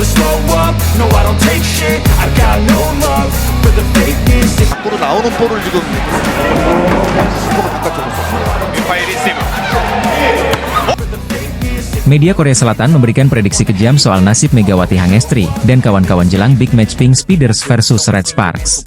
never slow up, no I don't take shit, I got no love for the fakeness. 밖으로 나오는 볼을 지금 스코어 바깥쪽으로 썼어요. Media Korea Selatan memberikan prediksi kejam soal nasib Megawati Hangestri dan kawan-kawan jelang Big Match Pink Speeders versus Red Sparks.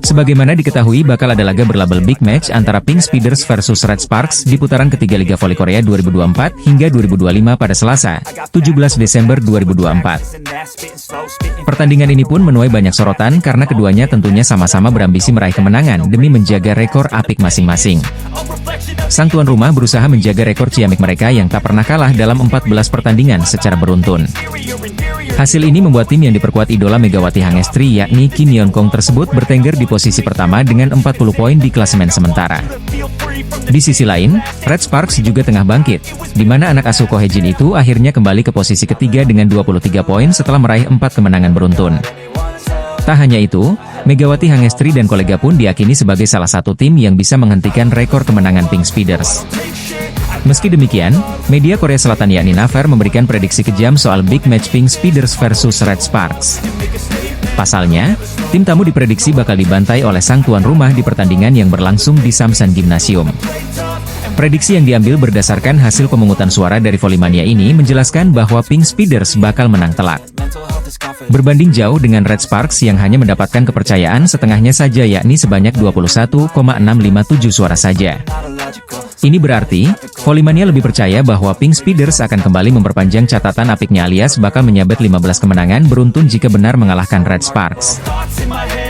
Sebagaimana diketahui bakal ada laga berlabel Big Match antara Pink Speeders versus Red Sparks di putaran ketiga Liga Voli Korea 2024 hingga 2025 pada Selasa, 17 Desember 2024. Pertandingan ini pun menuai banyak sorotan karena keduanya tentunya sama-sama berambisi meraih kemenangan demi menjaga rekor apik masing-masing. Sang tuan rumah berusaha menjaga rekor ciamik mereka yang tak pernah kalah dalam 14 pertandingan secara beruntun. Hasil ini membuat tim yang diperkuat idola Megawati Hangestri yakni Kim Yeon Kong tersebut bertengger di posisi pertama dengan 40 poin di klasemen sementara. Di sisi lain, Red Sparks juga tengah bangkit, di mana anak asuh Ko Hye-jin itu akhirnya kembali ke posisi ketiga dengan 23 poin setelah meraih 4 kemenangan beruntun. Tak hanya itu, Megawati Hangestri dan kolega pun diyakini sebagai salah satu tim yang bisa menghentikan rekor kemenangan Pink Speeders. Meski demikian, media Korea Selatan yakni Naver memberikan prediksi kejam soal Big Match Pink Speeders versus Red Sparks. Pasalnya, tim tamu diprediksi bakal dibantai oleh sang tuan rumah di pertandingan yang berlangsung di Samsan Gymnasium. Prediksi yang diambil berdasarkan hasil pemungutan suara dari Volimania ini menjelaskan bahwa Pink Speeders bakal menang telak. Berbanding jauh dengan Red Sparks yang hanya mendapatkan kepercayaan setengahnya saja yakni sebanyak 21,657 suara saja. Ini berarti, Volimania lebih percaya bahwa Pink Speeders akan kembali memperpanjang catatan apiknya alias bakal menyabet 15 kemenangan beruntun jika benar mengalahkan Red Sparks.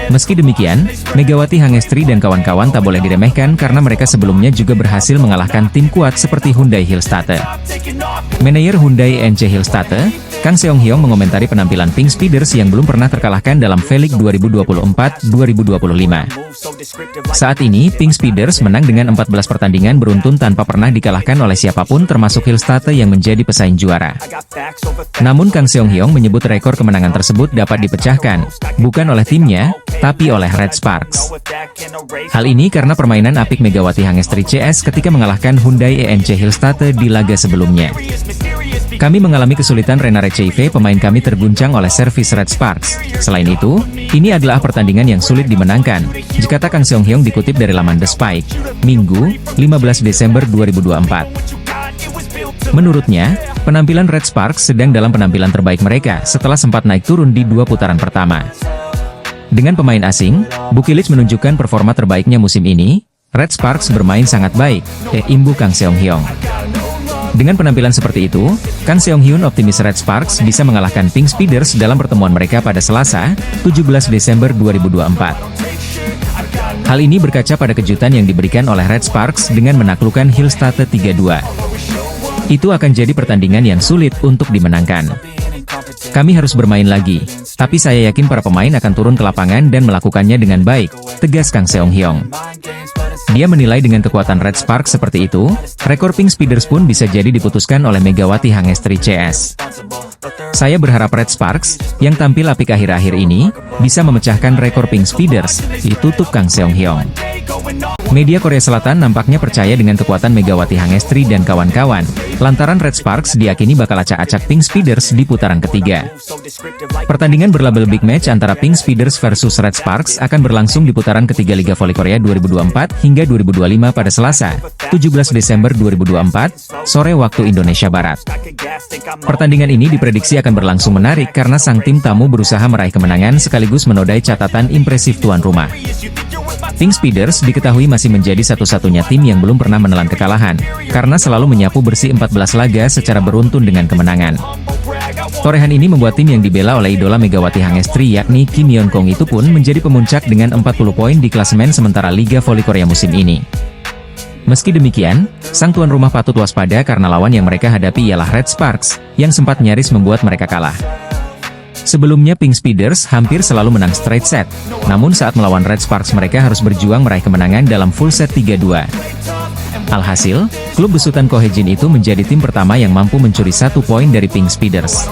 Meski demikian, Megawati Hangestri dan kawan-kawan tak boleh diremehkan karena mereka sebelumnya juga berhasil mengalahkan tim kuat seperti Hyundai Hillstatte. Manajer Hyundai NC Hillstatte, Kang Seong-hyong mengomentari penampilan Pink Speeders yang belum pernah terkalahkan dalam V-League 2024-2025. Saat ini, Pink Speeders menang dengan 14 pertandingan beruntun tanpa pernah dikalahkan oleh siapapun termasuk Hillstatte yang menjadi pesaing juara. Namun Kang Seong-hyong menyebut rekor kemenangan tersebut dapat dipecahkan, bukan oleh timnya, tapi oleh Red Sparks. Hal ini karena permainan apik Megawati Hangestri CS ketika mengalahkan Hyundai ENC Hillstatte di laga sebelumnya. Kami mengalami kesulitan Renare CV, pemain kami terguncang oleh servis Red Sparks. Selain itu, ini adalah pertandingan yang sulit dimenangkan, jika Kang Seong-hyong dikutip dari laman The Spike, Minggu, 15 Desember 2024. Menurutnya, penampilan Red Sparks sedang dalam penampilan terbaik mereka setelah sempat naik turun di 2 putaran pertama. Dengan pemain asing, Bukilic menunjukkan performa terbaiknya musim ini. Red Sparks bermain sangat baik, imbu Kang Seong-hyong. Dengan penampilan seperti itu, Kang Seong-hyun optimis Red Sparks bisa mengalahkan Pink Speeders dalam pertemuan mereka pada Selasa, 17 Desember 2024. Hal ini berkaca pada kejutan yang diberikan oleh Red Sparks dengan menaklukkan Hillstatte 3-2. Itu akan jadi pertandingan yang sulit untuk dimenangkan. Kami harus bermain lagi, tapi saya yakin para pemain akan turun ke lapangan dan melakukannya dengan baik, tegas Kang Seong-hyong. Dia menilai dengan kekuatan Red Sparks seperti itu, rekor Pink Speeders pun bisa jadi diputuskan oleh Megawati Hangestri CS. Saya berharap Red Sparks, yang tampil apik akhir-akhir ini, bisa memecahkan rekor Pink Speeders, ditutup Kang Seong-hyong. Media Korea Selatan nampaknya percaya dengan kekuatan Megawati Hangestri dan kawan-kawan, lantaran Red Sparks diyakini bakal acak-acak Pink Speeders di putaran ketiga. Pertandingan berlabel Big Match antara Pink Speeders versus Red Sparks akan berlangsung di putaran ketiga Liga Voli Korea 2024 hingga 2025 pada Selasa, 17 Desember 2024, sore waktu Indonesia Barat. Pertandingan ini diprediksi akan berlangsung menarik karena sang tim tamu berusaha meraih kemenangan sekaligus menodai catatan impresif tuan rumah. Pink Speeders diketahui masih menjadi satu-satunya tim yang belum pernah menelan kekalahan, karena selalu menyapu bersih 14 laga secara beruntun dengan kemenangan. Torehan ini membuat tim yang dibela oleh idola Megawati Hangestri yakni Kim Yeon Kong itu pun menjadi pemuncak dengan 40 poin di klasemen sementara Liga Voli Korea musim ini. Meski demikian, sang tuan rumah patut waspada karena lawan yang mereka hadapi ialah Red Sparks, yang sempat nyaris membuat mereka kalah. Sebelumnya Pink Speeders hampir selalu menang straight set, namun saat melawan Red Sparks mereka harus berjuang meraih kemenangan dalam full set 3-2. Alhasil, klub besutan Ko Hye-jin itu menjadi tim pertama yang mampu mencuri 1 poin dari Pink Speeders.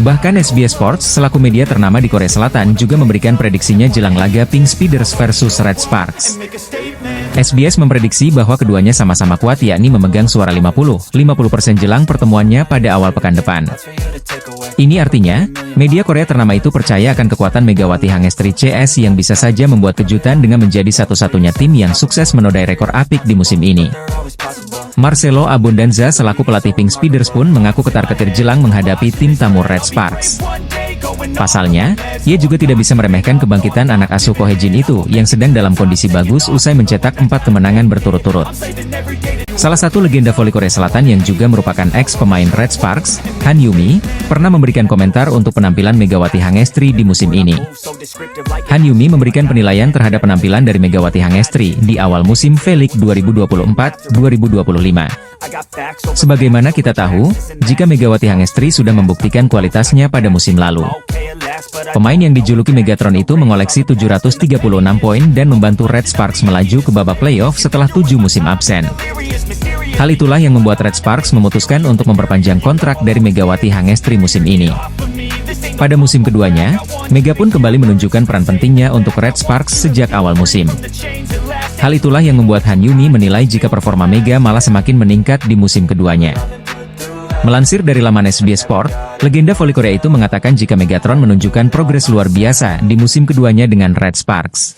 Bahkan SBS Sports selaku media ternama di Korea Selatan juga memberikan prediksinya jelang laga Pink Speeders versus Red Sparks. SBS memprediksi bahwa keduanya sama-sama kuat yakni memegang suara 50% jelang pertemuannya pada awal pekan depan. Ini artinya, media Korea ternama itu percaya akan kekuatan Megawati Hangestri CS yang bisa saja membuat kejutan dengan menjadi satu-satunya tim yang sukses menodai rekor apik di musim ini. Marcelo Abundanza selaku pelatih Pink Speeders pun mengaku ketar-ketir jelang menghadapi tim tamu Red Sparks. Pasalnya, ia juga tidak bisa meremehkan kebangkitan anak asuh Ko Hae-jin itu yang sedang dalam kondisi bagus usai mencetak 4 kemenangan berturut-turut. Salah satu legenda voli Korea Selatan yang juga merupakan ex-pemain Red Sparks, Han Yumi, pernah memberikan komentar untuk penampilan Megawati Hangestri di musim ini. Han Yumi memberikan penilaian terhadap penampilan dari Megawati Hangestri di awal musim V-League 2024-2025. Sebagaimana kita tahu, jika Megawati Hangestri sudah membuktikan kualitasnya pada musim lalu. Pemain yang dijuluki Megatron itu mengoleksi 736 poin dan membantu Red Sparks melaju ke babak playoff setelah 7 musim absen. Hal itulah yang membuat Red Sparks memutuskan untuk memperpanjang kontrak dari Megawati Hangestri musim ini. Pada musim keduanya, Mega pun kembali menunjukkan peran pentingnya untuk Red Sparks sejak awal musim. Hal itulah yang membuat Han Yumi menilai jika performa Mega malah semakin meningkat di musim keduanya. Melansir dari laman SBS Sport, legenda voli Korea itu mengatakan jika Megatron menunjukkan progres luar biasa di musim keduanya dengan Red Sparks.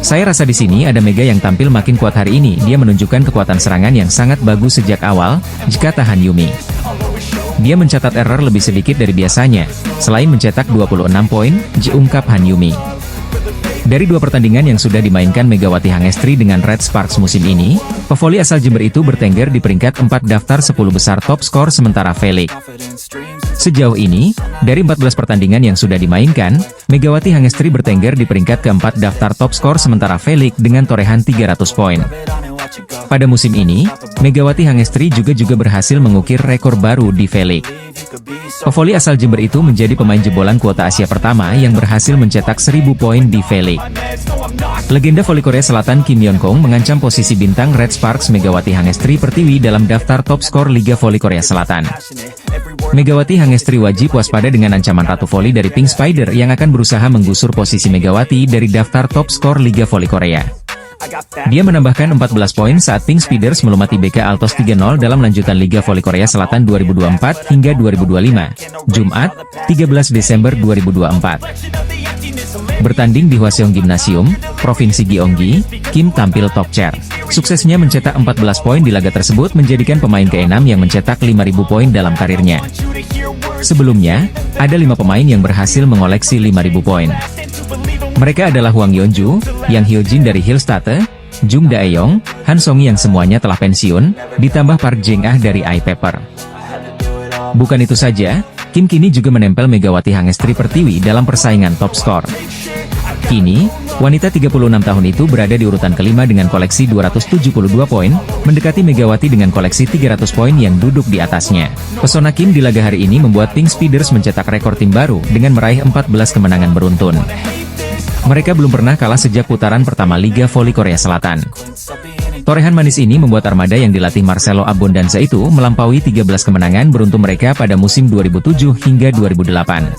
Saya rasa di sini ada Mega yang tampil makin kuat hari ini. Dia menunjukkan kekuatan serangan yang sangat bagus sejak awal, jika Han Yumi. Dia mencatat error lebih sedikit dari biasanya, selain mencetak 26 poin, ungkap Han Yumi. Dari 2 pertandingan yang sudah dimainkan Megawati Hangestri dengan Red Sparks musim ini, pevoli asal Jember itu bertengger di peringkat 4 daftar 10 besar top skor sementara V-League. Sejauh ini, dari 14 pertandingan yang sudah dimainkan, Megawati Hangestri bertengger di peringkat keempat daftar top skor sementara V-League dengan torehan 300 poin. Pada musim ini, Megawati Hangestri juga berhasil mengukir rekor baru di V-League. Pevoli asal Jember itu menjadi pemain jebolan kuota Asia pertama yang berhasil mencetak 1000 poin di V-League. Legenda voli Korea Selatan Kim Yeon-kong mengancam posisi bintang Red Sparks Megawati Hangestri Pertiwi dalam daftar top skor Liga Voli Korea Selatan. Megawati Hangestri wajib waspada dengan ancaman Ratu Voli dari Pink Spider yang akan berusaha menggusur posisi Megawati dari daftar top skor Liga Voli Korea. Dia menambahkan 14 poin saat Pink Speeders melumati BK Altos 3-0 dalam lanjutan Liga Voli Korea Selatan 2024 hingga 2025, Jumat, 13 Desember 2024. Bertanding di Hwaseong Gymnasium, Provinsi Gyeonggi, Kim tampil top chair. Suksesnya mencetak 14 poin di laga tersebut menjadikan pemain ke-6 yang mencetak 5.000 poin dalam karirnya. Sebelumnya, ada 5 pemain yang berhasil mengoleksi 5.000 poin. Mereka adalah Hwang Yeonju, Yang Hyojin dari Hillstate, Jung Dae-yong, Han Song yang semuanya telah pensiun, ditambah Park Jeng-ah dari iPaper. Bukan itu saja, Kim kini juga menempel Megawati Hangestri Pertiwi dalam persaingan top skor. Kini, wanita 36 tahun itu berada di urutan kelima dengan koleksi 272 poin, mendekati Megawati dengan koleksi 300 poin yang duduk di atasnya. Pesona Kim di laga hari ini membuat Pink Speeders mencetak rekor tim baru dengan meraih 14 kemenangan beruntun. Mereka belum pernah kalah sejak putaran pertama Liga Voli Korea Selatan. Torehan manis ini membuat armada yang dilatih Marcelo Abundanza itu melampaui 13 kemenangan beruntun mereka pada musim 2007 hingga 2008.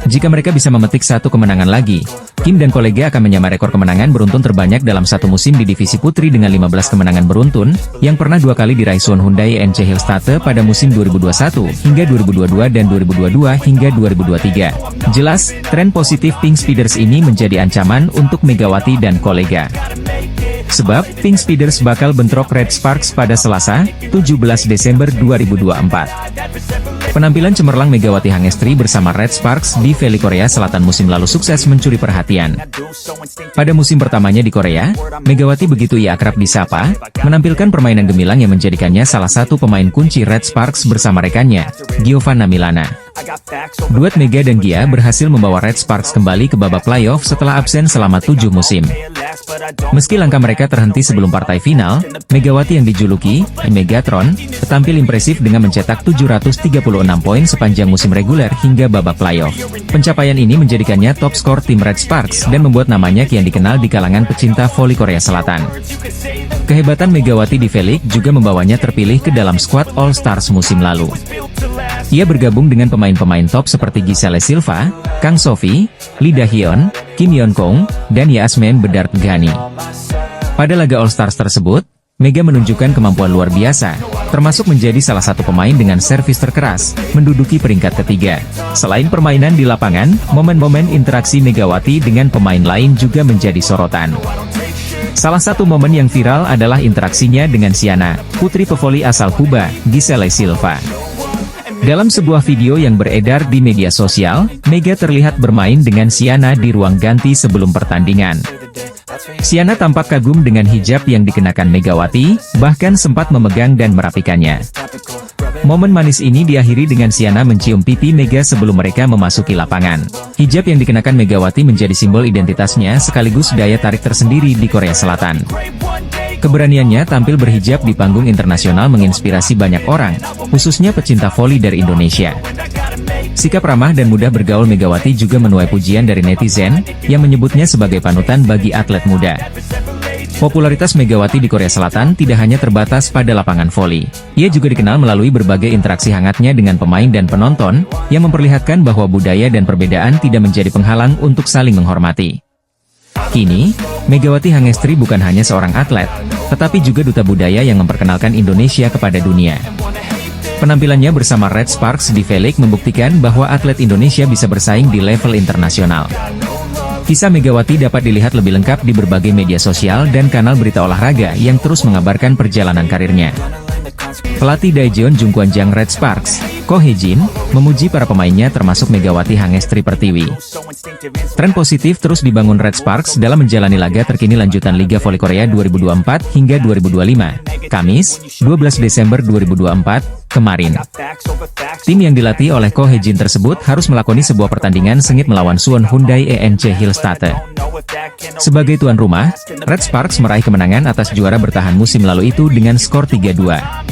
Jika mereka bisa memetik 1 kemenangan lagi, Kim dan kolega akan menyamai rekor kemenangan beruntun terbanyak dalam satu musim di divisi putri dengan 15 kemenangan beruntun, yang pernah 2 kali diraih Suwon Hyundai NC Hillstate pada musim 2021 hingga 2022 dan 2022 hingga 2023. Jelas, tren positif Pink Speeders ini menjadi ancaman untuk Megawati dan kolega. Sebab, Pink Speeders bakal bentrok Red Sparks pada Selasa, 17 Desember 2024. Penampilan cemerlang Megawati Hangestri bersama Red Sparks di V-League Korea Selatan musim lalu sukses mencuri perhatian. Pada musim pertamanya di Korea, Megawati begitu ia akrab disapa, menampilkan permainan gemilang yang menjadikannya salah satu pemain kunci Red Sparks bersama rekannya, Giovanna Milana. Duet Mega dan Gia berhasil membawa Red Sparks kembali ke babak playoff setelah absen selama 7 musim. Meski langkah mereka terhenti sebelum partai final, Megawati yang dijuluki Megatron tampil impresif dengan mencetak 736 poin sepanjang musim reguler hingga babak playoff. Pencapaian ini menjadikannya top skor tim Red Sparks dan membuat namanya kian dikenal di kalangan pecinta voli Korea Selatan. Kehebatan Megawati di V-League juga membawanya terpilih ke dalam skuad All Stars musim lalu. Ia bergabung dengan pemain-pemain top seperti Giselle Silva, Kang Sophie, Lee Da-hyun, Kim Yeon-kong, dan Yasmin Bedard Ghani. Pada laga All Stars tersebut, Mega menunjukkan kemampuan luar biasa, termasuk menjadi salah satu pemain dengan servis terkeras, menduduki peringkat ketiga. Selain permainan di lapangan, momen-momen interaksi Megawati dengan pemain lain juga menjadi sorotan. Salah satu momen yang viral adalah interaksinya dengan Siana, putri pevoli asal Kuba, Giselle Silva. Dalam sebuah video yang beredar di media sosial, Mega terlihat bermain dengan Siana di ruang ganti sebelum pertandingan. Siana tampak kagum dengan hijab yang dikenakan Megawati, bahkan sempat memegang dan merapikannya. Momen manis ini diakhiri dengan Siana mencium pipi Mega sebelum mereka memasuki lapangan. Hijab yang dikenakan Megawati menjadi simbol identitasnya sekaligus daya tarik tersendiri di Korea Selatan. Keberaniannya tampil berhijab di panggung internasional menginspirasi banyak orang, khususnya pecinta voli dari Indonesia. Sikap ramah dan mudah bergaul Megawati juga menuai pujian dari netizen, yang menyebutnya sebagai panutan bagi atlet muda. Popularitas Megawati di Korea Selatan tidak hanya terbatas pada lapangan voli. Ia juga dikenal melalui berbagai interaksi hangatnya dengan pemain dan penonton, yang memperlihatkan bahwa budaya dan perbedaan tidak menjadi penghalang untuk saling menghormati. Kini, Megawati Hangestri bukan hanya seorang atlet, tetapi juga duta budaya yang memperkenalkan Indonesia kepada dunia. Penampilannya bersama Red Sparks di V-League membuktikan bahwa atlet Indonesia bisa bersaing di level internasional. Kisah Megawati dapat dilihat lebih lengkap di berbagai media sosial dan kanal berita olahraga yang terus mengabarkan perjalanan karirnya. Pelatih Daejeon Jungkwanjang Red Sparks, Ko Hye-jin, memuji para pemainnya termasuk Megawati Hangestri Pertiwi. Tren positif terus dibangun Red Sparks dalam menjalani laga terkini lanjutan Liga Voli Korea 2024 hingga 2025, Kamis, 12 Desember 2024, kemarin. Tim yang dilatih oleh Ko Hye-jin tersebut harus melakoni sebuah pertandingan sengit melawan Suwon Hyundai ENC Hillstate. Sebagai tuan rumah, Red Sparks meraih kemenangan atas juara bertahan musim lalu itu dengan skor 3-2.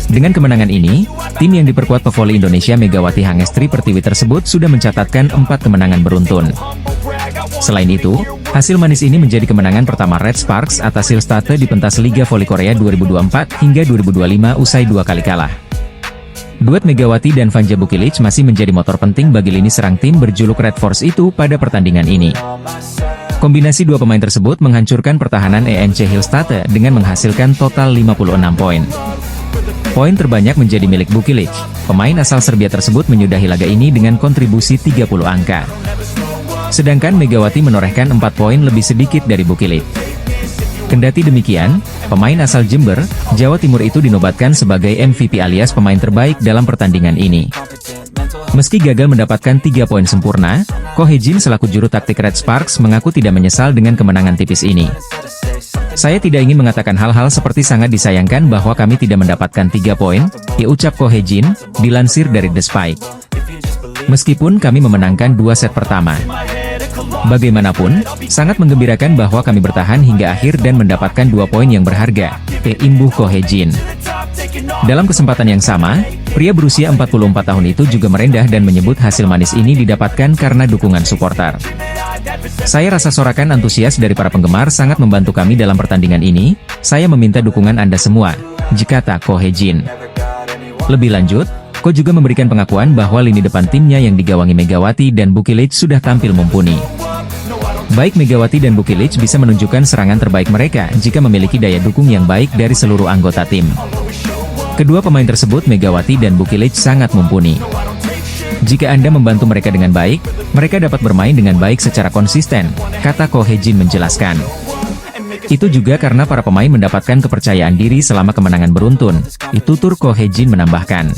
Dengan kemenangan ini, tim yang diperkuat pevoli Indonesia Megawati Hangestri Pertiwi tersebut sudah mencatatkan 4 kemenangan beruntun. Selain itu, hasil manis ini menjadi kemenangan pertama Red Sparks atas Hillstate di pentas Liga Voli Korea 2024 hingga 2025 usai 2 kali kalah. Duet Megawati dan Vanja Bukilic masih menjadi motor penting bagi lini serang tim berjuluk Red Force itu pada pertandingan ini. Kombinasi dua pemain tersebut menghancurkan pertahanan ENC Hillstate dengan menghasilkan total 56 poin. Poin terbanyak menjadi milik Bukilic. Pemain asal Serbia tersebut menyudahi laga ini dengan kontribusi 30 angka. Sedangkan Megawati menorehkan 4 poin lebih sedikit dari Bukilic. Kendati demikian, pemain asal Jember, Jawa Timur itu dinobatkan sebagai MVP alias pemain terbaik dalam pertandingan ini. Meski gagal mendapatkan 3 poin sempurna, Ko Hye-jin selaku juru taktik Red Sparks mengaku tidak menyesal dengan kemenangan tipis ini. Saya tidak ingin mengatakan hal-hal seperti sangat disayangkan bahwa kami tidak mendapatkan 3 poin, ucap Ko Hye-jin, dilansir dari The Spike. Meskipun kami memenangkan 2 set pertama. Bagaimanapun, sangat menggembirakan bahwa kami bertahan hingga akhir dan mendapatkan 2 poin yang berharga, imbuh Ko Hye-jin. Dalam kesempatan yang sama, pria berusia 44 tahun itu juga merendah dan menyebut hasil manis ini didapatkan karena dukungan supporter. Saya rasa sorakan antusias dari para penggemar sangat membantu kami dalam pertandingan ini, saya meminta dukungan Anda semua, kata Ko Hye-jin. Lebih lanjut, Ko juga memberikan pengakuan bahwa lini depan timnya yang digawangi Megawati dan Bukilic sudah tampil mumpuni. Baik Megawati dan Bukilic bisa menunjukkan serangan terbaik mereka jika memiliki daya dukung yang baik dari seluruh anggota tim. Kedua pemain tersebut Megawati dan Bukilic sangat mumpuni. Jika Anda membantu mereka dengan baik, mereka dapat bermain dengan baik secara konsisten, kata Ko Hye-jin menjelaskan. Itu juga karena para pemain mendapatkan kepercayaan diri selama kemenangan beruntun, tutur Ko Hye-jin menambahkan.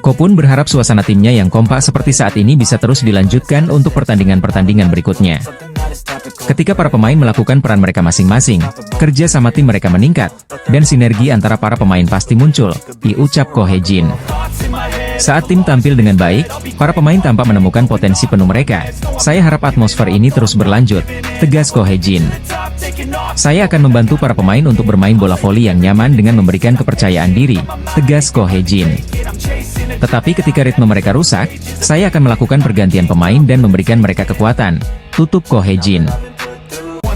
Ko pun berharap suasana timnya yang kompak seperti saat ini bisa terus dilanjutkan untuk pertandingan-pertandingan berikutnya. Ketika para pemain melakukan peran mereka masing-masing, kerja sama tim mereka meningkat, dan sinergi antara para pemain pasti muncul, ucap Ko Hye-jin. Saat tim tampil dengan baik, para pemain tampak menemukan potensi penuh mereka. Saya harap atmosfer ini terus berlanjut, tegas Ko Hye-jin. Saya akan membantu para pemain untuk bermain bola voli yang nyaman dengan memberikan kepercayaan diri, tegas Ko Hye-jin. Tetapi ketika ritme mereka rusak, saya akan melakukan pergantian pemain dan memberikan mereka kekuatan, tutup Ko Hye-jin.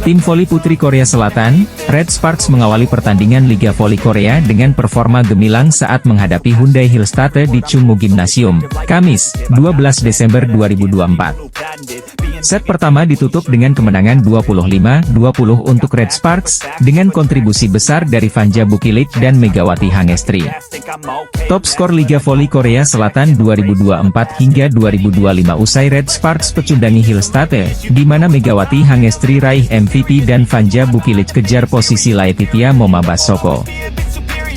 Tim voli putri Korea Selatan, Red Sparks mengawali pertandingan Liga Voli Korea dengan performa gemilang saat menghadapi Hyundai Hillstatte di Chungmu Gymnasium, Kamis, 12 Desember 2024. Set pertama ditutup dengan kemenangan 25-20 untuk Red Sparks, dengan kontribusi besar dari Vanja Bukilic dan Megawati Hangestri. Top skor Liga Voli Korea Selatan 2024 hingga 2025 usai Red Sparks pecundangi Hillstatte, di mana Megawati Hangestri raih MVP dan Vanja Bukilic kejar posisi Laetitia Momabasoko.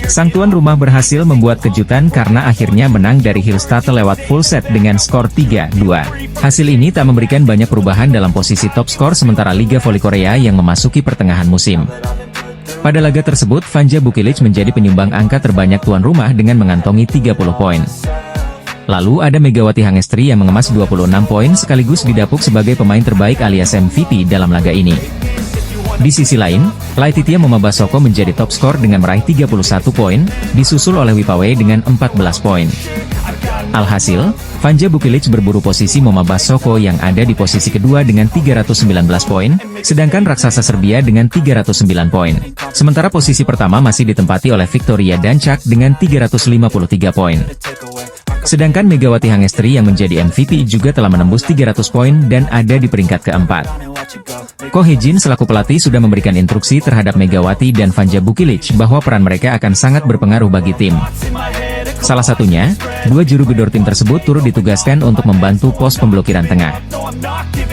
Sang tuan rumah berhasil membuat kejutan karena akhirnya menang dari Hillstatte lewat full set dengan skor 3-2. Hasil ini tak memberikan banyak perubahan dalam posisi top skor sementara Liga Voli Korea yang memasuki pertengahan musim. Pada laga tersebut, Vanja Bukilic menjadi penyumbang angka terbanyak tuan rumah dengan mengantongi 30 poin. Lalu ada Megawati Hangestri yang mengemas 26 poin sekaligus didapuk sebagai pemain terbaik alias MVP dalam laga ini. Di sisi lain, Laetitia Momabasoko menjadi top skor dengan meraih 31 poin, disusul oleh Wipawe dengan 14 poin. Alhasil, Vanja Bukilic berburu posisi Momabasoko yang ada di posisi kedua dengan 319 poin, sedangkan raksasa Serbia dengan 309 poin. Sementara posisi pertama masih ditempati oleh Victoria Dancak dengan 353 poin. Sedangkan Megawati Hangestri yang menjadi MVP juga telah menembus 300 poin dan ada di peringkat keempat. Ko Hee-jin selaku pelatih sudah memberikan instruksi terhadap Megawati dan Vanja Bukilic bahwa peran mereka akan sangat berpengaruh bagi tim. Salah satunya, dua juru gedor tim tersebut turut ditugaskan untuk membantu pos pemblokiran tengah.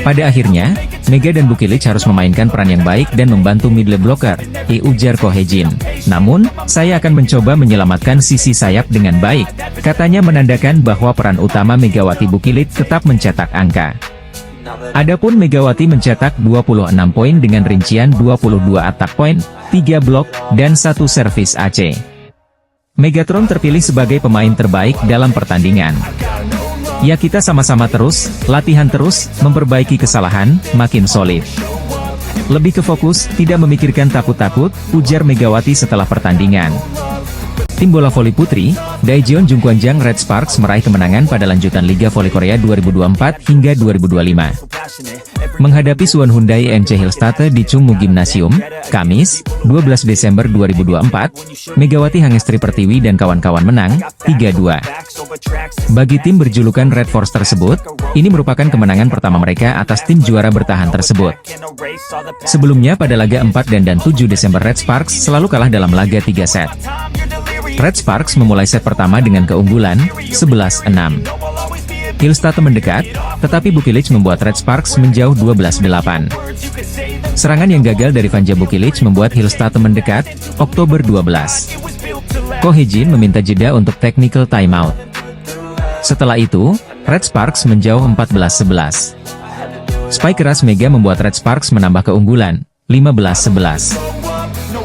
Pada akhirnya, Mega dan Bukilic harus memainkan peran yang baik dan membantu middle blocker, ujar Ko Hee-jin. Namun, saya akan mencoba menyelamatkan sisi sayap dengan baik, katanya menandakan bahwa peran utama Megawati Bukilic tetap mencetak angka. Adapun Megawati mencetak 26 poin dengan rincian 22 attack point, 3 blok, dan 1 servis AC. Megatron terpilih sebagai pemain terbaik dalam pertandingan. Ya kita sama-sama terus, latihan terus, memperbaiki kesalahan, makin solid. Lebih ke fokus, tidak memikirkan takut-takut, ujar Megawati setelah pertandingan. Tim bola voli putri, Daejeon Jungkwanjang Red Sparks meraih kemenangan pada lanjutan Liga Voli Korea 2024 hingga 2025. Menghadapi Suwon Hyundai MC Hillstatte di Chungmu Gymnasium, Kamis, 12 Desember 2024, Megawati Hangestri Pertiwi dan kawan-kawan menang, 3-2. Bagi tim berjulukan Red Force tersebut, ini merupakan kemenangan pertama mereka atas tim juara bertahan tersebut. Sebelumnya pada laga 4 dan 7 Desember Red Sparks selalu kalah dalam laga 3 set. Red Sparks memulai set pertama dengan keunggulan, 11-6. Hillstatte mendekat, tetapi Bukilic membuat Red Sparks menjauh 12-8. Serangan yang gagal dari Vanja Bukilic membuat Hillstatte mendekat, Oktober 12. Ko Hee-jin meminta jeda untuk technical timeout. Setelah itu, Red Sparks menjauh 14-11. Spike keras Mega membuat Red Sparks menambah keunggulan, 15-11.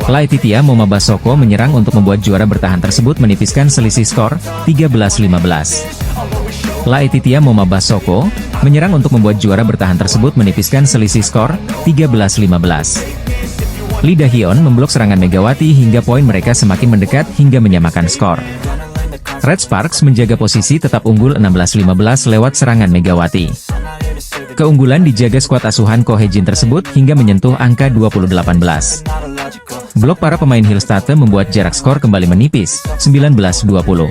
Laetitia Momabasoko menyerang untuk membuat juara bertahan tersebut menipiskan selisih skor, 13-15. Laetitia Momabasoko menyerang untuk membuat juara bertahan tersebut menipiskan selisih skor, 13-15. Lee Da-hyun memblok serangan Megawati hingga poin mereka semakin mendekat hingga menyamakan skor. Red Sparks menjaga posisi tetap unggul 16-15 lewat serangan Megawati. Keunggulan dijaga skuad asuhan Ko Hee-jin tersebut hingga menyentuh angka 20-18. Blok para pemain Hillstatte membuat jarak skor kembali menipis, 19-20.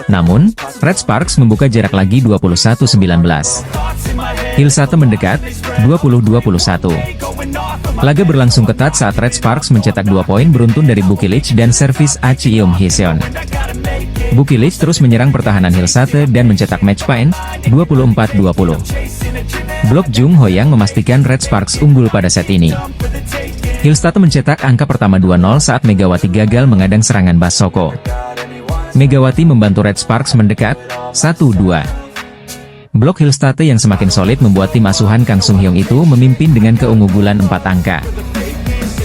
Namun, Red Sparks membuka jarak lagi 21-19. Hillstatte mendekat, 20-21. Laga berlangsung ketat saat Red Sparks mencetak 2 poin beruntun dari Bukilic dan servis Cheom Hee-seon. Bukilic terus menyerang pertahanan Hillstatte dan mencetak match point, 24-20. Blok Jung Ho-yang memastikan Red Sparks unggul pada set ini. Hillstatte mencetak angka pertama 2-0 saat Megawati gagal mengadang serangan Basoko. Megawati membantu Red Sparks mendekat, 1-2. Blok Hillstatte yang semakin solid membuat tim asuhan Kang Sung Hyung itu memimpin dengan keunggulan 4 angka.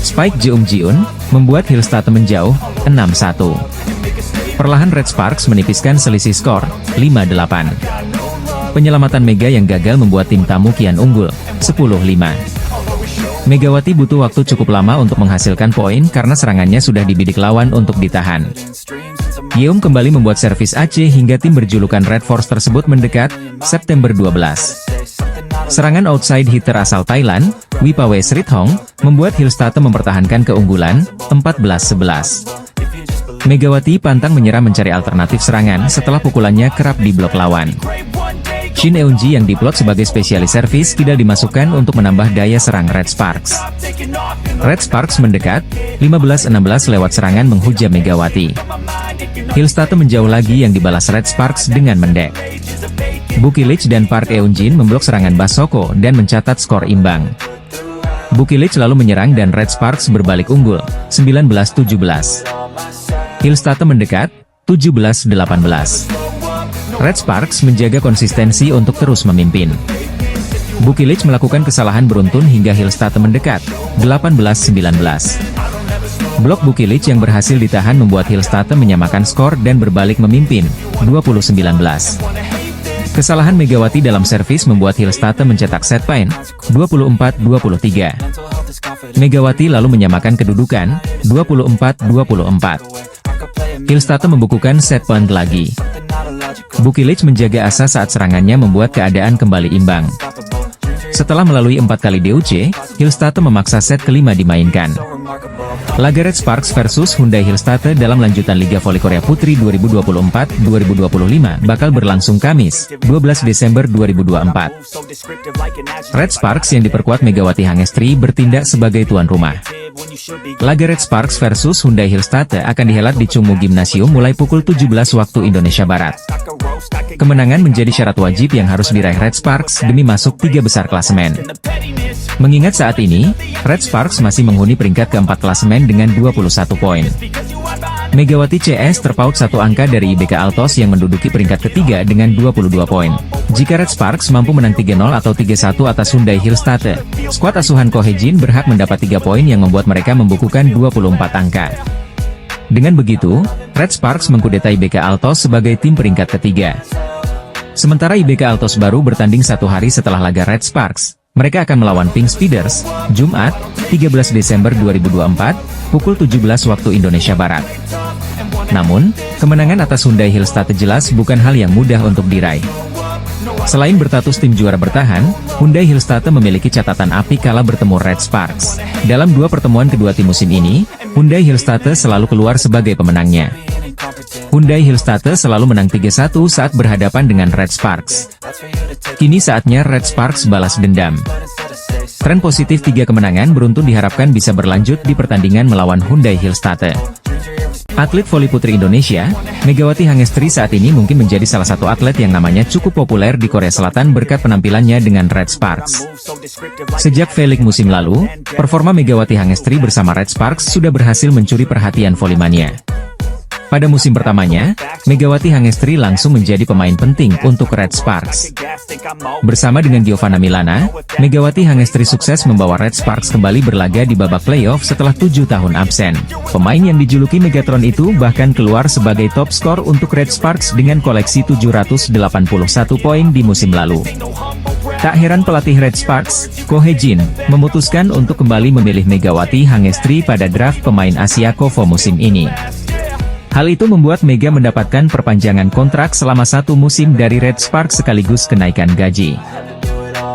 Spike Jeong-jiun membuat Hillstatte menjauh, 6-1. Perlahan Red Sparks menipiskan selisih skor, 5-8. Penyelamatan Mega yang gagal membuat tim tamu kian unggul, 10-5. Megawati butuh waktu cukup lama untuk menghasilkan poin karena serangannya sudah dibidik lawan untuk ditahan. Yeom kembali membuat servis AC hingga tim berjulukan Red Force tersebut mendekat, September 12. Serangan outside hitter asal Thailand, Wipawesrithong, membuat Hillstate mempertahankan keunggulan, 14-11. Megawati pantang menyerah mencari alternatif serangan setelah pukulannya kerap di blok lawan. Shin Eun-ji yang diplot sebagai spesialis servis tidak dimasukkan untuk menambah daya serang Red Sparks. Red Sparks mendekat, 15-16 lewat serangan menghujam Megawati. Hillstate menjauh lagi yang dibalas Red Sparks dengan mendek. Bukilich dan Park Eun-jin memblok serangan Basoko dan mencatat skor imbang. Bukilich lalu menyerang dan Red Sparks berbalik unggul, 19-17. Hillstate mendekat, 17-18. Red Sparks menjaga konsistensi untuk terus memimpin. Bukilich melakukan kesalahan beruntun hingga Hillstate mendekat, 18-19. Blok Bukilich yang berhasil ditahan membuat Hillstate menyamakan skor dan berbalik memimpin, 20-19. Kesalahan Megawati dalam servis membuat Hillstate mencetak set point, 24-23. Megawati lalu menyamakan kedudukan, 24-24. Hillstate membukukan set point lagi. Bukilich menjaga asa saat serangannya membuat keadaan kembali imbang. Setelah melalui 4 kali DUC, Hillstate memaksa set kelima dimainkan. Laga Red Sparks versus Hyundai Hillstate dalam lanjutan Liga Voli Korea Putri 2024-2025 bakal berlangsung Kamis, 12 Desember 2024. Red Sparks yang diperkuat Megawati Hangestri bertindak sebagai tuan rumah. Laga Red Sparks versus Hyundai Hillstate akan dihelat di Chungmu Gymnasium mulai pukul 17 waktu Indonesia Barat. Kemenangan menjadi syarat wajib yang harus diraih Red Sparks demi masuk 3 besar klasemen. Mengingat saat ini, Red Sparks masih menghuni peringkat keempat klasemen dengan 21 poin. Megawati CS terpaut satu angka dari IBK Altos yang menduduki peringkat ketiga dengan 22 poin. Jika Red Sparks mampu menang 3-0 atau 3-1 atas Hyundai Hillstate, skuad asuhan Ko Hye-jin berhak mendapat 3 poin yang membuat mereka membukukan 24 angka. Dengan begitu, Red Sparks mengkudeta IBK Altos sebagai tim peringkat ketiga. Sementara IBK Altos baru bertanding satu hari setelah laga Red Sparks. Mereka akan melawan Pink Speeders, Jumat, 13 Desember 2024, pukul 17 waktu Indonesia Barat. Namun, kemenangan atas Hyundai Hillstate jelas bukan hal yang mudah untuk diraih. Selain berstatus tim juara bertahan, Hyundai Hillstate memiliki catatan apik kala bertemu Red Sparks. Dalam 2 pertemuan kedua tim musim ini, Hyundai Hillstate selalu keluar sebagai pemenangnya. Hyundai Hillstate selalu menang 3-1 saat berhadapan dengan Red Sparks. Kini saatnya Red Sparks balas dendam. Tren positif 3 kemenangan beruntun diharapkan bisa berlanjut di pertandingan melawan Hyundai Hillstate. Atlet voli putri Indonesia, Megawati Hangestri saat ini mungkin menjadi salah satu atlet yang namanya cukup populer di Korea Selatan berkat penampilannya dengan Red Sparks. Sejak V-League musim lalu, performa Megawati Hangestri bersama Red Sparks sudah berhasil mencuri perhatian volimania. Pada musim pertamanya, Megawati Hangestri langsung menjadi pemain penting untuk Red Sparks. Bersama dengan Giovanna Milana, Megawati Hangestri sukses membawa Red Sparks kembali berlaga di babak playoff setelah 7 tahun absen. Pemain yang dijuluki Megatron itu bahkan keluar sebagai top skor untuk Red Sparks dengan koleksi 781 poin di musim lalu. Tak heran pelatih Red Sparks, Ko Hye-jin, memutuskan untuk kembali memilih Megawati Hangestri pada draft pemain Asia KOFO musim ini. Hal itu membuat Mega mendapatkan perpanjangan kontrak selama 1 musim dari Red Sparks sekaligus kenaikan gaji.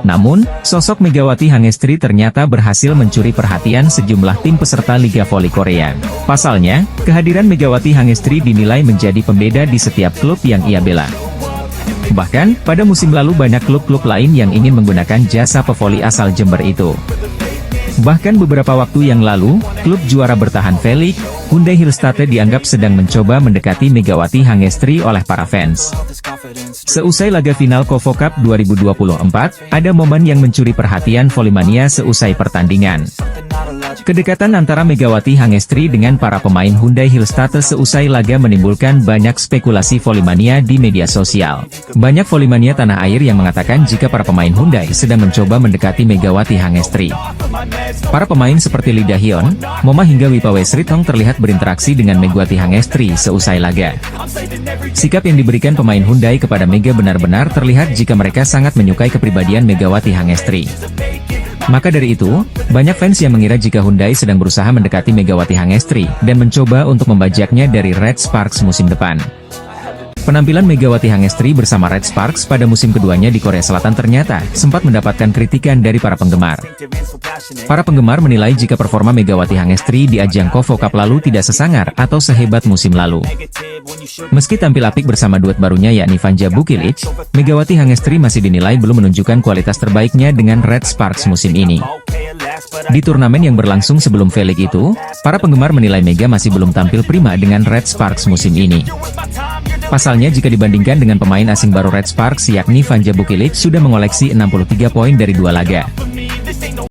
Namun, sosok Megawati Hangestri ternyata berhasil mencuri perhatian sejumlah tim peserta Liga Voli Korea. Pasalnya, kehadiran Megawati Hangestri dinilai menjadi pembeda di setiap klub yang ia bela. Bahkan, pada musim lalu banyak klub-klub lain yang ingin menggunakan jasa pevoli asal Jember itu. Bahkan beberapa waktu yang lalu, klub juara bertahan V-League, Hyundai Hillstate dianggap sedang mencoba mendekati Megawati Hangestri oleh para fans. Seusai laga final KOFO Cup 2024, ada momen yang mencuri perhatian volimania seusai pertandingan. Kedekatan antara Megawati Hangestri dengan para pemain Hyundai Hillstate seusai laga menimbulkan banyak spekulasi volimania di media sosial. Banyak volimania tanah air yang mengatakan jika para pemain Hyundai sedang mencoba mendekati Megawati Hangestri. Para pemain seperti Lee Da-hyun, Moma hingga Wipawesrithong terlihat berinteraksi dengan Megawati Hangestri seusai laga. Sikap yang diberikan pemain Hyundai kepada Mega benar-benar terlihat jika mereka sangat menyukai kepribadian Megawati Hangestri. Maka dari itu, banyak fans yang mengira jika Hyundai sedang berusaha mendekati Megawati Hangestri dan mencoba untuk membajaknya dari Red Sparks musim depan. Penampilan Megawati Hangestri bersama Red Sparks pada musim keduanya di Korea Selatan ternyata sempat mendapatkan kritikan dari para penggemar. Para penggemar menilai jika performa Megawati Hangestri di ajang KOFO Cup lalu tidak sesangar atau sehebat musim lalu. Meski tampil apik bersama duet barunya yakni Vanja Bukilic, Megawati Hangestri masih dinilai belum menunjukkan kualitas terbaiknya dengan Red Sparks musim ini. Di turnamen yang berlangsung sebelum V-League itu, para penggemar menilai Mega masih belum tampil prima dengan Red Sparks musim ini. Pasalnya jika dibandingkan dengan pemain asing baru Red Sparks yakni Vanja Bukilic sudah mengoleksi 63 poin dari 2 laga.